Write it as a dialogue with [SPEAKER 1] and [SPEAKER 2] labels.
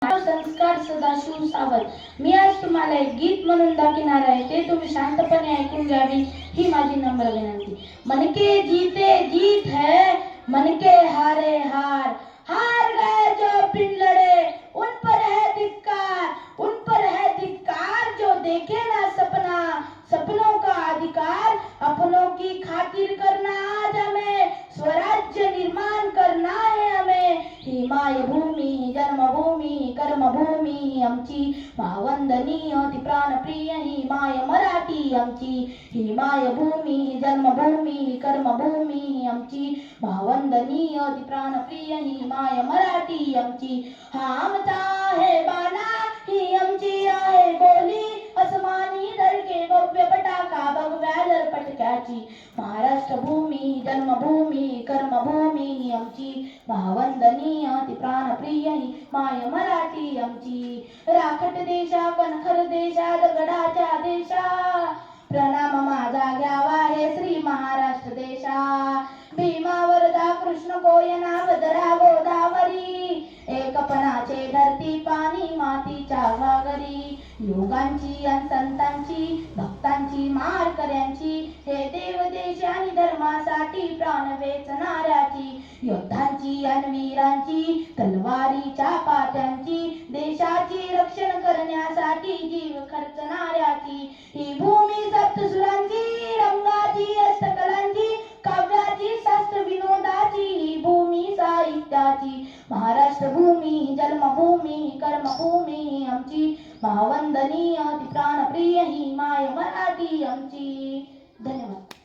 [SPEAKER 1] संस्कार सदाशिव सावंत। मी आज तुम्हाला एक गीत म्हणून दाखवणार आहे, ते तुम्ही शांतपणे ऐकून घ्यावी ही माझी नम्र विनंती। मन के जीते जीत है, मन के हारे हार, हार गए जो पिन लड़े उन पर है धिक्कार, उन पर है धिक्कार जो देखे ना सपना, सपनों का अधिकार अपनों की खातिर करना। आज हमें स्वराज्य निर्माण करना है, हमें ही मायभूमी जन्मभूमी कर्मभूमी आमची, भावंदनीय ती प्राणप्रिय ही माय मराठी आमची। ही मायभूमी जन्मभूमी कर्मभूमी आमची, भावंदनीय ती प्राणप्रिय ही माय मराठी आमची। हा आमचा आहे बाणा, ही आमची आहे बोली, अस्मानी धडके भव्य पताका भगव्या पटक्याची। महाराष्ट्र भूमी जन्मभूमी कर्मभूमी आमची, भावंदनीय ती प्राणप्रिय ही माय मराठी आमची। राखट देशा कणखर देशा दगडाच्या देशा, प्रणाम माझा घ्यावा हे श्री महाराष्ट्र देशा। भीमा वरदा कृष्ण कोयना भद्रा गोदावरी, एकपणाचे धरती पाणी मातीच्या घागरी। योगांची आणि संतांची भक्तांची मारकऱ्यांची, हे देव देश आणि धर्मासाठी प्राण वेचणाऱ्याची। योद्धांची आणि वीरांची तलवारीच्या पात्यांची, देशाची रक्षण करण्यासाठी जीव खर्चणाऱ्याची। ही भूमी सप्तसुरांची रंगाची अष्टकलांची, काव्याची शास्त्र विनोदाची ही भूमी साहित्याची। महाराष्ट्र भूमी जन्मभूमी कर्मभूमी आमची, भावंदनीय ती प्राणप्रिय ही माय मराठी आमची। धन्यवाद।